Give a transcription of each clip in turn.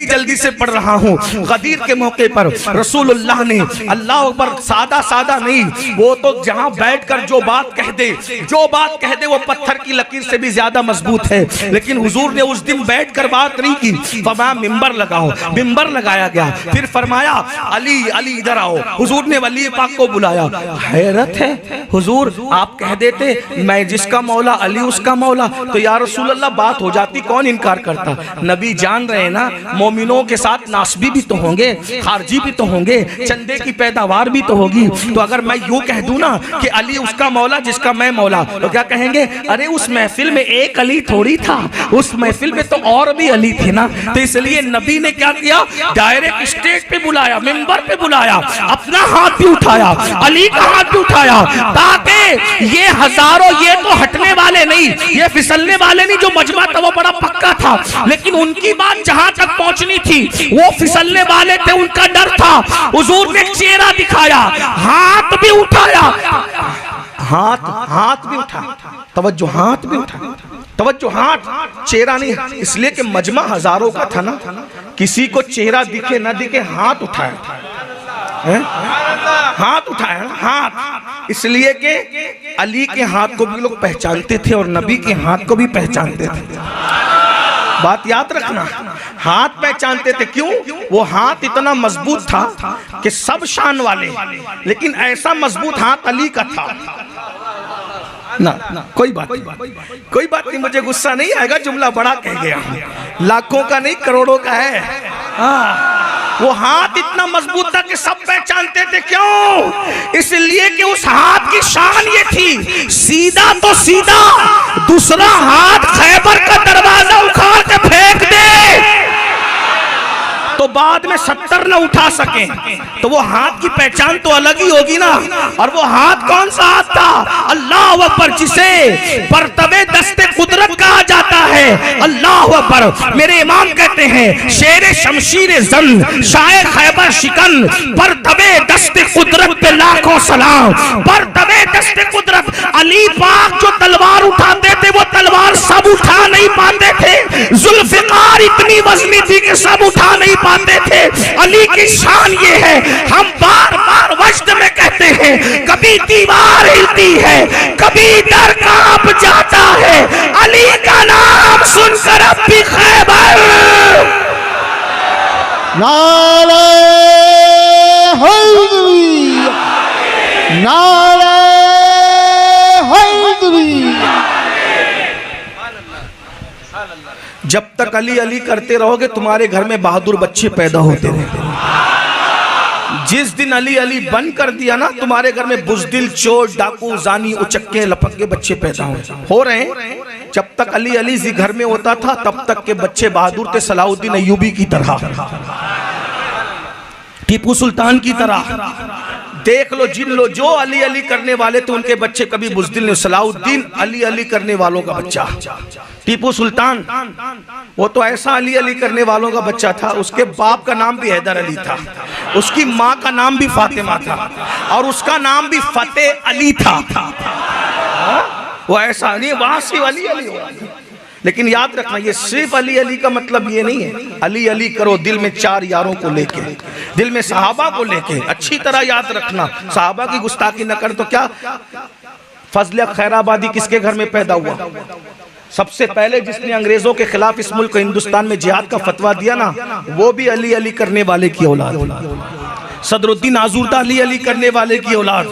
जल्दी से पढ़ रहा हूँ। गदीर के मौके पर रसूलुल्लाह ने अल्लाह अकबर सादा सादा नहीं, वो तो जहाँ बैठकर जो बात कह दे वो पत्थर की लकीर से भी ज्यादा मजबूत है। लेकिन हुजूर ने उस दिन बैठकर बात नहीं की, फरमाया मिंबर लगाओ। मिंबर लगाया गया, फिर फरमाया अली अली इधर आओ। हुजूर ने वली पाक को बुलाया। हैरत है, हुजूर आप कह देते मैं जिसका मौला अली उसका मौला, तो या रसूलल्लाह बात हो जाती, कौन इनकार करता। नबी जान रहे ना मोमिनों के साथ नासबी भी तो होंगे, खारजी भी तो होंगे, चंदे की पैदावार भी तो होगी। तो अगर मैं यूं कह दूं ना कि अली उसका मौला जिसका मैं मौला, तो क्या कहेंगे, अरे उस महफिल में एक अली थोड़ी था, उस महफिल में तो और भी अली थे ना। तो इसलिए नबी ने क्या किया, डायरेक्ट स्टेज पे बुलाया, मिंबर पे बुलाया, अपना हाथ भी उठाया, अली का हाथ भी उठाया, ताकि ये हजारों, ये तो हटने वाले नहीं, ये फिसलने वाले नहीं, जो मजमा था वो बड़ा पक्का था, लेकिन उनकी बात जहां तक पहुंचनी थी वो फिसलने वाले थे, उनका डर था। हुजूर ने चेहरा दिखाया, हाथ भी उठाया, हाथ भी उठा, तवज्जो हाथ भी उठा, तवज्जो हाथ, चेहरा नहीं, इसलिए कि मजमा हजारों का था ना, किसी को चेहरा दिखे ना दिखे हाथ उठाया, हाथ उठाया, हाथ, इसलिए कि अली के हाथ को भी लोग पहचानते थे और नबी के हाथ को भी पहचानते थे। बात याद रखना, हाथ पहचानते थे, क्यों, वो हाथ इतना मजबूत था कि सब शान वाले, लेकिन ऐसा मजबूत हाथ अली का था ना। कोई बात नहीं, मुझे गुस्सा नहीं आएगा, जुमला बड़ा कह गया, लाखों का नहीं करोड़ों का है। वो हाथ इतना मजबूत था कि सब पहचानते थे, क्यों, इसलिए कि उस हाथ की शान ये थी, सीधा तो सीधा, दूसरा हाथ खैबर का दरवाजा उखाड़ के फेंक दे तो बाद में 70 न उठा सके, तो वो हाथ की पहचान तो अलग ही होगी ना। और वो हाथ कौन सा हाथ था, अल्लाह अकबर, जिसे बरतबे दस्ते कुदरत कहा जाता है। अल्लाह अकबर, मेरे इमाम कहते हैं शेर शमशीर जन, शायर खैबर शिकन, बरतबे दस्ते कुदरत पे लाखों सलाम, बरतबे दस्ते कुदरत। अली पाक जो तलवार उठाते थे वो तलवार सब उठा नहीं पाते थे, जुल्फिकार इतनी वजनी थी कि सब उठा नहीं पाते थे। अली की शान ये है, हम बार बार वजद में कहते हैं, कभी दीवार हिलती है, कभी दर कांप जाता है, अली का नाम सुनकर अब भी खैबर। नारे हैदरी, नारे हैदरी। जब तक अली अली करते रहोगे तुम्हारे घर में बहादुर बच्चे पैदा होते रहेंगे। जिस दिन अली अली बंद कर दिया ना, तुम्हारे घर में बुजदिल, चोर, डाकू, जानी, उचक्के, लपके बच्चे पैदा हो रहे हैं। जब तक अली अली जी घर में होता था तब तक के बच्चे बहादुर थे, सलाउद्दीन अय्यूबी की तरह, टीपू सुल्तान की तरह। देख लो, जिन लो जो अली अली करने वाले थे उनके बच्चे कभी बुजदिल नहीं। सलाउद्दीन अली अली करने वालों का बच्चा, टीपू सुल्तान वो तो ऐसा अली अली करने वालों का बच्चा था, उसके बाप का नाम भी हैदर अली था, उसकी माँ का नाम भी फातिमा था, और उसका नाम भी फतेह अली था। वो ऐसा अली, वहां से अली अली हुआ। लेकिन याद रखना, ये सिर्फ अली अली का मतलब ये नहीं है, अली अली करो दिल में चार यारों को लेके, दिल में सहाबा को लेके। अच्छी तरह याद रखना, सहाबा की गुस्ताखी न कर तो क्या। फजल खैराबादी किसके घर में पैदा हुआ, सबसे पहले जिसने अंग्रेजों के खिलाफ इस मुल्क हिंदुस्तान में जिहाद का फतवा दिया ना, वो भी अली अली करने वाले की औलाद। सदरुद्दीन आजुर्दा अली अली करने वाले की औलाद।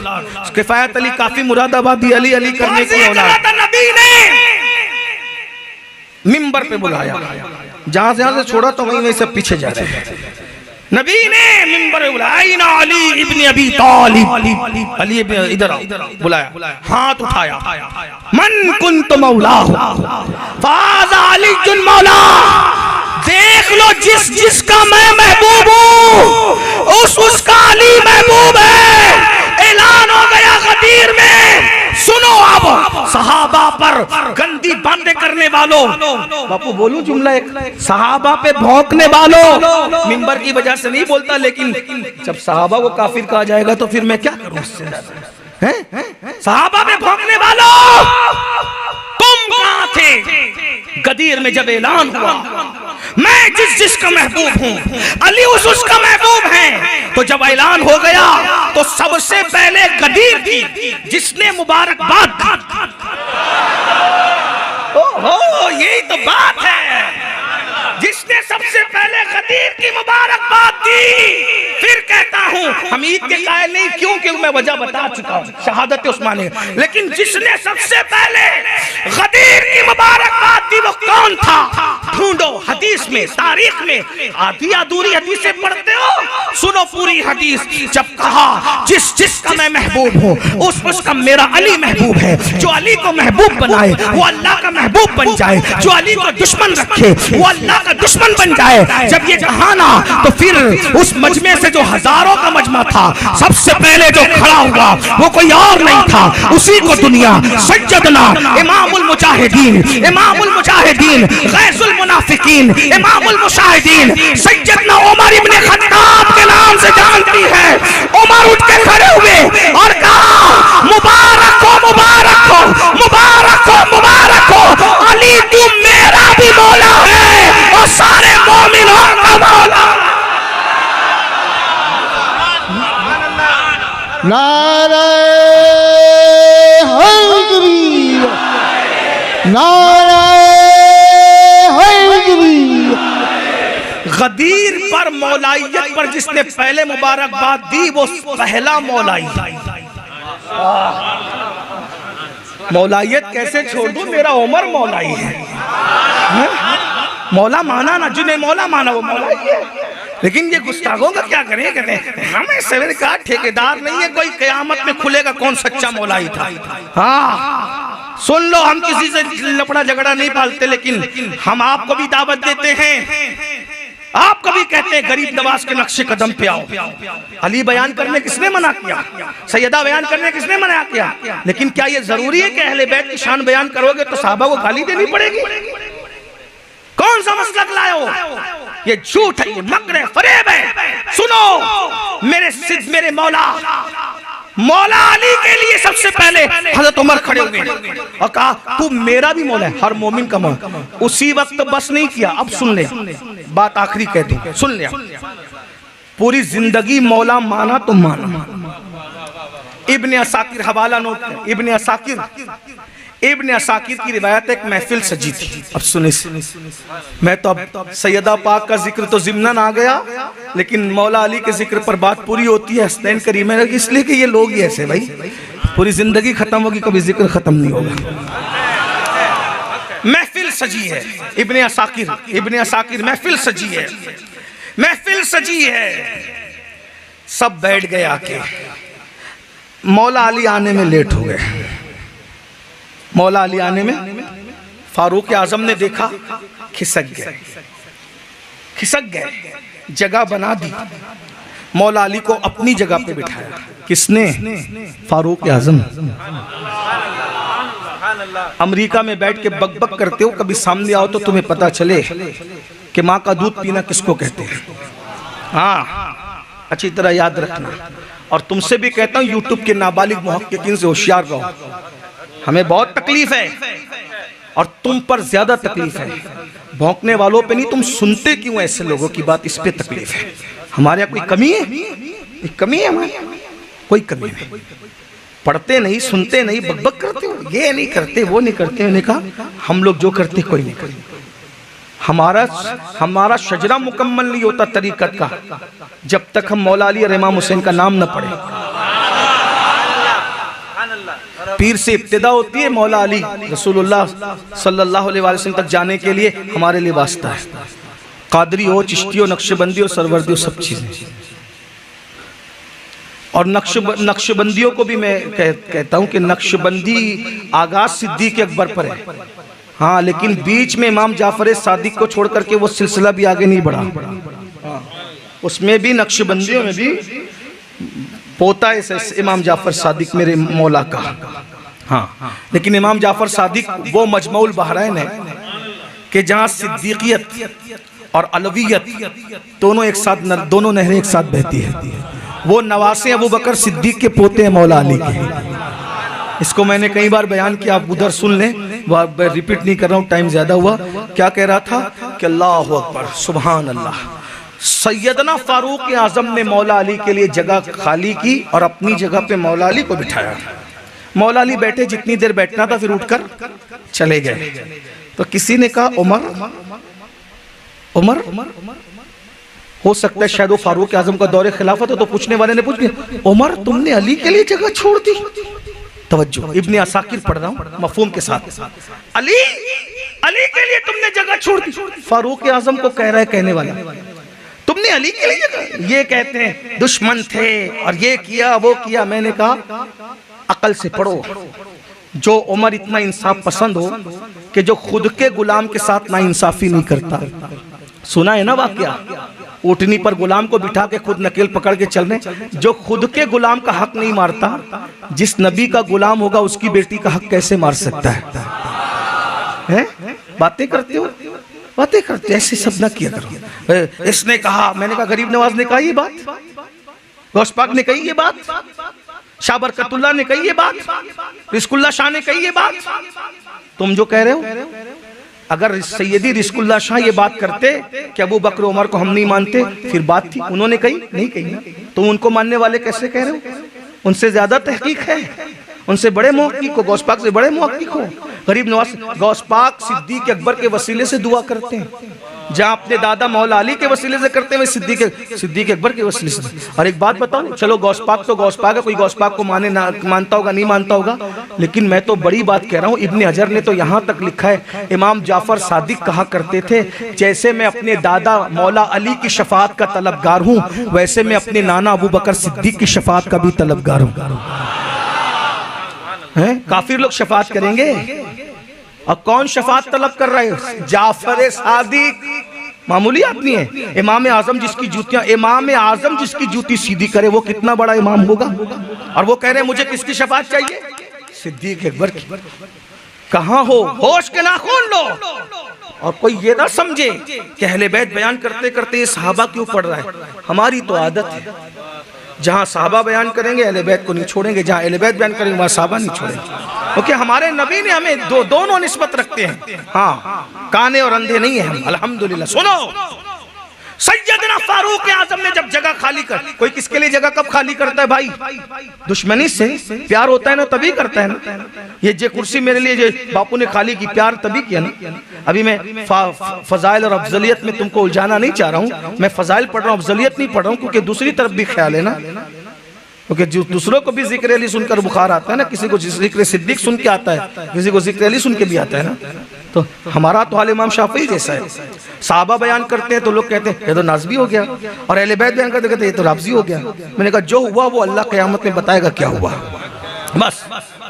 किफायत अली काफी मुरादाबादी अली अली करने की औलाद। नबी ने मिंबर पे बुलाया, जहां से छोड़ा तो वहीं सब पीछे जा रहे हैं। नबी ने मिंबर पे बुलाया, अली इब्न अबी तालिब, अली इधर आओ, बुलाया, हाथ उठाया, मन कुंत मौला फाज़ा अली मौला। देख लो, जिस जिसका मैं महबूब हूँ उसका अली महबूब है। ऐलान हो गया गदीर में, सुनो अब सहाबा पर गंदी बातें करने वालों, बापू बोलूं जुमला एक, सहाबा पे भौंकने वालों, मिंबर की वजह से नहीं बोलता, लेकिन जब सहाबा को काफिर कहा जाएगा तो फिर मैं क्या करूं उससे, हैं? सहाबा पे भौंकने वालों, तुम कहां थे गदीर में जब ऐलान हुआ, मैं जिसका महबूब हूँ, अली उसका महबूब है। तो जब ऐलान हो गया तो सबसे पहले गदीर थी जिसने मुबारकबाद दी। ओहो, यही तो बात है, जिसने सबसे पहले गदीर की मुबारकबाद दी। फिर कहता हूं हम ईद के कायल नहीं, क्योंकि मैं वजह बता चुका हूं, शहादत उस्मानी। लेकिन जिसने सबसे पहले गदीर की मुबारकबाद दी वो कौन था? ढूंढो हदीस में, तारीख में। आधी अधूरी हदीसें पढ़ते हो, सुनो पूरी हदीस। जब कहा जिसका मैं महबूब हूँ उसका मेरा अली महबूब है। जो अली को महबूब बनाए वो अल्लाह का महबूब बन जाए, जो अली को दुश्मन रखे वो अल्लाह का दुश्मन बन जाए। जब ये कहा ना तो फिर उस मजमे से जो हजारों का मजमा था, सबसे पहले जो खड़ा हुआ वो कोई और नहीं था, उसी को दुनिया सज्जदना इमामुल मुजाहिदीन, इमामुल मुजाहिदीन, गैजुल मुनाफिकीन, इमामुल मुशाहिदीन सैयदना उमर इब्ने खत्ताब के नाम से जानती है। उमर उठ के खड़े हुए और कहा मुबारक हो, मुबारक हो, मुबारक हो, मुबारक हो, अली तू मेरा भी मौला है और सारे मोमिनों का मौला। नारे हैदरी, नारे हैदरी। गदीर पर मौलाइयत पर जिसने पहले मुबारकबाद दी वो पहला मौलाई। मौलाइयत कैसे छोड़ दूं, मेरा उमर मौलाई है। मौला माना ना, जिन्हें मौला माना वो मौलाई है। लेकिन ये गुस्ताखों का क्या करें, कहते हैं हमें सवेर का ठेकेदार नहीं है कोई, कयामत में खुलेगा कौन सच्चा मौलाई था। हाँ सुन लो, हम किसी से लपड़ा झगड़ा नहीं पालते, लेकिन हम आपको भी दावत देते हैं। आप कभी कहते हैं गरीब नवाज के नक्शे कदम पे आओ। अली बयान करने किसने मना किया? सैयदा बयान करने किसने मना किया? लेकिन क्या ये जरूरी है कि अहले बैत की शान बयान करोगे तो साहबा को गाली देनी पड़ेगी? कौन सा मसलक लाए हो? ये झूठ है, ये मक्र है, फरेब है। सुनो, मेरे मौला अली के लिए सबसे पहले हजरत उमर खड़े हुए और कहा तू मेरा भी मौला है, हर मोमिन का मौला। उसी वक्त बस नहीं किया, अब सुन ले बात, आखिरी कह दूं, सुन ले। पूरी जिंदगी मौला माना तो माना। इब्ने असाकिर हवाला नोट, इब्ने असाकिर की रिवायत एक महफिल सजी थी। अब सुने, मैं तो अब सैयदा पाक का जिक्र तो ज़िम्नन आ गया, लेकिन मौला अली के जिक्र पर बात पूरी होती है हसनैन करीमैन, इसलिए कि ये लोग ही ऐसे भाई, पूरी जिंदगी खत्म होगी कभी जिक्र खत्म नहीं होगा। महफिल सजी है, इब्ने असाकिर महफिल सजी है, महफिल सजी है। सब बैठ गए आके, मौला अली आने में लेट हो गए। मौला अली आने में फारूक आजम ने देखा, खिसक गए, जगह बना दी। मौला अली को अपनी जगह पे बिठाया। किसने? फारूक आजम। अमेरिका में बैठ के बकबक करते हो, कभी सामने आओ तो तुम्हें पता चले कि माँ का दूध पीना किसको कहते हैं। हाँ, अच्छी तरह याद रखना। और तुमसे भी कहता हूँ, यूट्यूब के नाबालिग मुहक्किकीन से होशियार रहो। हमें बहुत तकलीफ है और तुम पर ज्यादा तकलीफ है, भौंकने वालों पे नहीं। तुम सुनते क्यों ऐसे लोगों की बात, इस पे तकलीफ है। हमारे यहाँ कोई कमी है? कमी है हमारे? कोई कमी नहीं। पढ़ते नहीं, सुनते नहीं, बकबक करते हो, ये नहीं करते, वो नहीं करते। उन्होंने कहा हम लोग जो करते कोई नहीं करते। हमारा शजरा मुकम्मल नहीं होता तरीकत का जब तक हम मौला अली और इमाम हुसैन का नाम न पढ़े। पीर से इब्तिदा होती है, मौला अली रसूलुल्लाह सल्लल्लाहु अलैहि वसल्लम तक जाने के लिए हमारे लिए वास्ता है। कादरी हो, चिश्ती हो, नक्शबंदी हो, सरवर्दी हो, सब चीजें। और नक्शबंदियों को भी मैं कहता हूं कि नक्शबंदी आगाज सिद्दीक अकबर पर है। हाँ, लेकिन बीच में इमाम जाफर सादिक को छोड़ करके वो सिलसिला भी आगे नहीं बढ़ा। उसमें भी नक्शबंदियों में भी पोता है इमाम जाफर सादिक मेरे मौला का। हाँ, लेकिन इमाम जाफर सादिक वो मजमऊल बहरैन है कि जहाँ सिद्दीकियत और अलवियत दोनों एक साथ, दोनों नहरें एक साथ बहती है। वो नवासे अबू बकर सिद्दीक के पोते हैं मौला अली के। इसको मैंने कई बार बयान किया, आप उधर सुन लें, रिपीट नहीं कर रहा हूँ, टाइम ज्यादा हुआ। क्या कह रहा था कि अल्लाह अकबर सुभान अल्लाह। सैयदना फारूक आजम ने मौला अली के लिए जगह खाली की और अपनी जगह पे मौला अली को बिठाया। मौला अली बैठे, जितनी देर बैठना था, फिर उठकर चले गए। तो किसी ने कहा उमर उमर हो सकता है शायद वो फारूक आजम का दौरे खिलाफत हो। तो पूछने वाले ने पूछ लिया, उमर तुमने अली के लिए जगह छोड़ दी? तवज्जो, इब्ने असाकिर पढ़ रहा हूं मफहूम के साथ। अली अली के लिए तुमने जगह छोड़ दी? फारूक आजम को कह रहा है कहने वाला, तुमने अली के लिए जगह? ये कहते हैं दुश्मन थे और ये किया वो किया। मैंने कहा अकल से पढ़ो। जो उमर इतना इंसाफ पसंद हो कि जो खुद के गुलाम के साथ ना इंसाफी नहीं करता। सुना है ना वाकया, ऊँटनी पर गुलाम को बिठा के खुद नकेल पकड़ के चलने। जो खुद के गुलाम का हक नहीं मारता, जिस नबी का गुलाम होगा उसकी बेटी का हक कैसे मार सकता है? बातें करते हो, बातें करते, ऐसे सब ना किया करो। इसने कहा, मैंने कहा गरीब नवाज ने कहा ये बात, गौस पाक ने कही ये बात, शाह बरकतुल्लाह ने कही ये बात, रिस्कुल्लाह शाह ने कही ये बात। तुम जो कह रहे हो, अगर सैयदी रिस्कुल्लाह शाह ये बात करते कि अबू बकर उमर को हम नहीं मानते, फिर बात थी। उन्होंने कही नहीं कही ना, तो उनको मानने वाले कैसे कह रहे हो? उनसे ज्यादा तहकीक है, उनसे बड़े मुहक्किक हो, गौस पाक से बड़े मुहक्किक हो। गरीब नवाज गौस पाक सिद्दीक अकबर के वसीले से दुआ करते हैं, जहाँ अपने दादा मौला अली के वसीले से करते हुए सिद्दीक अकबर के वसीले से। और एक बात बताऊं, चलो गौस पाक तो गौस पाक है, कोई गौस पाक को माने ना मानता होगा, नहीं मानता होगा, लेकिन मैं तो बड़ी बात कह रहा हूँ। इब्ने हजर ने तो यहाँ तक लिखा है, इमाम जाफर सादिक कहा करते थे, जैसे मैं अपने दादा मौला अली की शफाअत का तलबगार हूँ, वैसे मैं अपने नाना अबू बकर सिद्दीक की शफाअत का भी तलबगार हूँ। काफिर लोग शफाअत करेंगे, और कौन शफाअत तलब कर रहे हैं? जाफर सादिक मामूली आदमी है। इमाम आजम जिसकी जूती सीधी करे, वो कितना बड़ा इमाम होगा? और वो कह रहे हैं मुझे किसकी शफाअत चाहिए? सिद्दीक अकबर की। कहाँ हो? होश के नाखून लो। और कोई ये ना समझे कि अहले बैत बयान करते करते ये सहाबा क्यों पढ़ रहा है। हमारी तो आदत है, जहाँ सहाबा बयान करेंगे अहले बैत को नहीं छोड़ेंगे, जहाँ अहले बैत बयान करेंगे वहाँ सहाबा नहीं छोड़ेंगे। क्योंकि हमारे नबी ने हमें दोनों निस्बत रखते हैं। हाँ, काने और अंधे नहीं है हम, अल्हम्दुलिल्लाह। सुनो, सैयदना फारूक आजम ने जब जगह खाली कर, कोई किसके लिए जगह कब खाली करता है भाई? दुश्मनी से। प्यार होता है ना तभी करता है ना। ये कुर्सी मेरे लिए जो बापू ने खाली की, प्यार तभी किया ना। अभी मैं फजाइल और अफजलियत में तुमको उलझाना नहीं चाह रहा हूँ। मैं फजाइल पढ़ रहा हूँ, अफजलियत नहीं पढ़ रहा हूँ, क्योंकि दूसरी तरफ भी ख्याल है ना, क्योंकि दूसरों को भी जिक्र अली सुनकर बुखार आता है ना। किसी को जिक्र सिद्दीक सुन के आता है, किसी को जिक्र अली सुन के भी आता है ना। तो हमारा तो हाल इमाम शाफी जैसा है। साहबा बयान करते हैं तो लोग कहते हैं ये तो नाज़बी हो गया, और अहले बैत बयान करते कहते ये तो राफ़ज़ी हो गया। मैंने कहा जो हुआ वो अल्लाह क़यामत में बताएगा क्या हुआ, बस।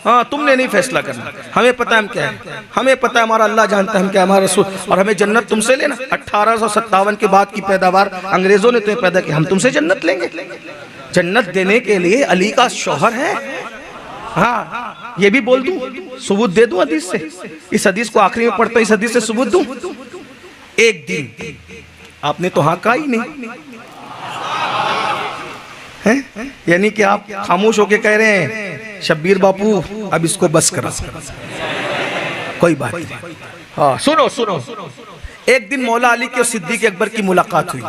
हाँ, तुमने नहीं फैसला करना, हमें पता है हम क्या है, हमें पता है, हमारा अल्लाह जानता है हम क्या, हमारा रसूल। और हमें जन्नत तुमसे लेना। 1857 के बाद की पैदावार अंग्रेजों ने तुम्हें पैदा किया, हम तुमसे जन्नत लेंगे। जन्नत देने के लिए अली का शौहर है। हाँ, ये भी बोल दूं, सबूत दे दूं हदीस से। इस हदीस को आखिरी में पढ़ता हूं, इस हदीस से सबूत दूं। एक दिन आपने तो हाँ कहा ही नहीं है, यानी कि आप खामोश होके कह रहे हैं शब्बीर बापू अब इसको बस करा, कोई बात नहीं। हाँ, सुनो सुनो, एक दिन मौला अली के और सिद्दीक अकबर की मुलाकात हुई।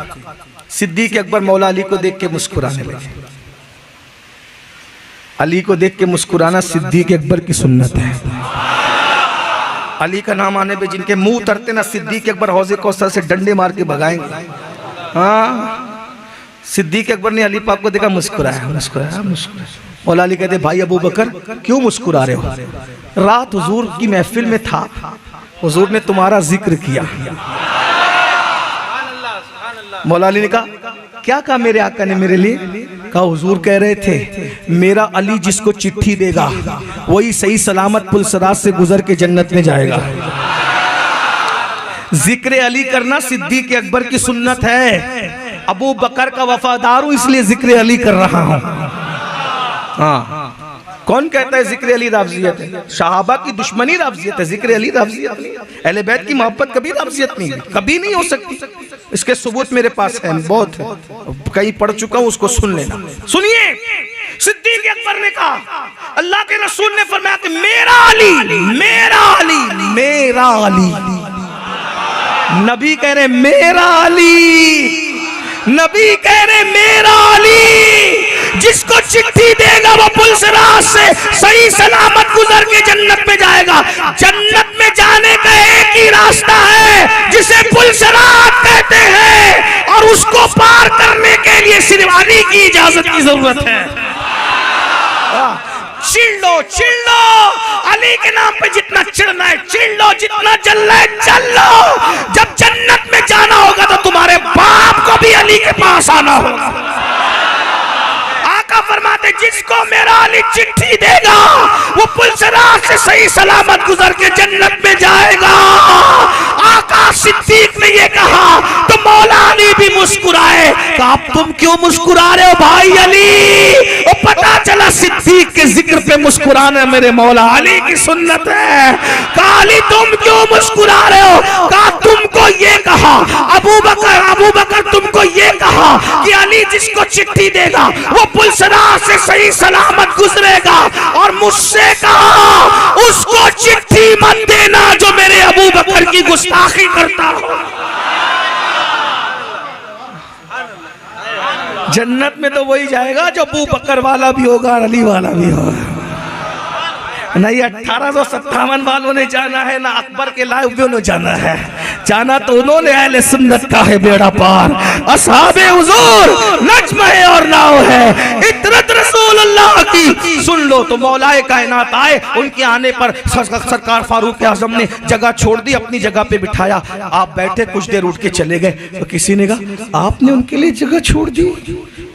सिद्दीक अकबर मौला अली को देख के मुस्कुराने लगे। अली को देख के मुस्कुराना सिद्दीक अकबर की सुन्नत है। अली का नाम आने पे जिनके मुंह उतरते ना, सिद्दीक अकबर हौज़े कौसर से डंडे मार के भगाएंगे। हाँ, सिद्दीक अकबर ने अली पाक को देखा, मुस्कुराया मुस्कुराया मुस्कुराया। मौला अली कहते भाई अबू बकर क्यों मुस्कुरा रहे हो? रात हुजूर की महफिल में था, हुजूर ने तुम्हारा जिक्र किया। मौला अली ने कहा क्या कहा मेरे आका ने मेरे लिए? कहा हुजूर कह रहे थे मेरा अली जिसको चिट्ठी देगा वही सही सलामत पुलसरात से गुजर के जन्नत में जाएगा। जिक्र अली करना सिद्दीक अकबर की सुन्नत है। अबू बकर का वफादार हूं इसलिए जिक्र अली कर रहा हूं। हाँ, कौन कहता है जिक्र अली राफ़ज़ियत है? सहाबा की दुश्मनी राफ़ज़ियत है, जिक्र अली राफ़ज़ियत नहीं। अहले बैत की मोहब्बत कभी राफ़ज़ियत नहीं है, कभी नहीं हो सकती। इसके सबूत मेरे पास है, बहुत है, कहीं पढ़ चुका हूं, उसको सुन लेना। सुनिए, सिद्दीक अकबर ने कहा अल्लाह के रसूल ने फरमाया कि मेरा अली मेरा अली मेरा अली नबी कह रहे मेरा अली, नबी कह रहे मेरा अली, जिसको चिट्ठी देगा वो पुलसराज से सही सलामत गुजर के जन्नत में जाएगा। जन्नत में जाने का एक ही रास्ता है जिसे पुलसराज कहते हैं, और उसको पार करने के लिए सिर्फ अली की इजाजत की जरूरत है। चिड़ लो, अली के नाम पे जितना चिढ़ना है चिढ़ लो, जितना जलना है जल लो। जब जन्नत में जाना होगा तो तुम्हारे बाप को भी अली के पास आना होगा। आका फरमाते जिसको मेरा अली चिट्ठी देगा वो पुलसराज से सही सलामत गुजर के जन्नत में जाएगा। आका सिद्दीक ने ये कहा तो मौला अली भी मुस्कुराए। तो आप तुम क्यों मुस्कुरा रहे हो भाई अली? वो पता चला सिद्दीक के जिक्र पे मुस्कुराना मेरे मौला अली की सुन्नत है। कहा अली तुम क्यों मुस्कुरा रहे हो? कहा तुमको ये कहा अबू बकर तुमको ये कहा कि अली जिसको चिट्ठी देगा वो पुलसराज से सही सलामत गुजरेगा, और मुझसे कहा उसको चिट्ठी मत देना जो मेरे अबू बकर की गुस्ताखी करता हो। जन्नत में तो वही जाएगा जो अबू बकर वाला भी होगा और अली वाला भी होगा। नहीं 1857 वालों ने जाना है, ना अकबर के लाइव ने जाना है। जाना तो उन्होंने अहले सुन्नत का है बेड़ा पार। असहाबे हुजूर नज्म है और नाव है, इतरत रसूलुल्लाह की सुन लो। तो मौलाए कायनात आए, उनके आने पर सरकार फारूक आजम ने जगह छोड़ दी, अपनी जगह पे बिठाया। आप बैठे, कुछ देर उठ के चले गए। तो किसी ने कहा आपने उनके लिए जगह छोड़ दी,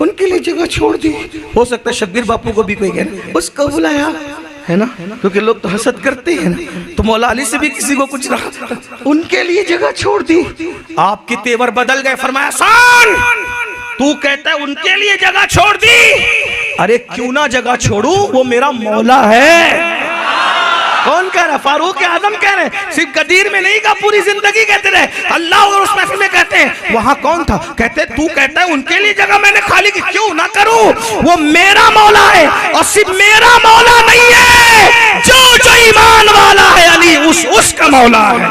उनके लिए जगह छोड़ दी। हो सकता है शब्बीर बापू को भी कोई कहे उसको बुलाया है ना, क्योंकि लोग तो हसद करते हैं ना। तो मौला अली से भी किसी को कुछ रहा, उनके लिए जगह छोड़ दी। आपके तेवर बदल गए। फरमाया सुन, तू कहता है उनके लिए जगह छोड़ दी, अरे क्यों ना जगह छोड़ू, वो मेरा मौला है। कौन कह रहा? फारूक आजम कह रहे। सिर्फ गदीर में नहीं कहा, पूरी जिंदगी कहते रहे। अल्लाह और उस महफिल में कहते हैं वहां कौन था? कहते तू कहता है उनके लिए जगह मैंने खाली की, क्यों ना करूं, वो मेरा मौला है। और सिर्फ मेरा मौला नहीं है, जो ईमान वाला है अली उसका मौला है।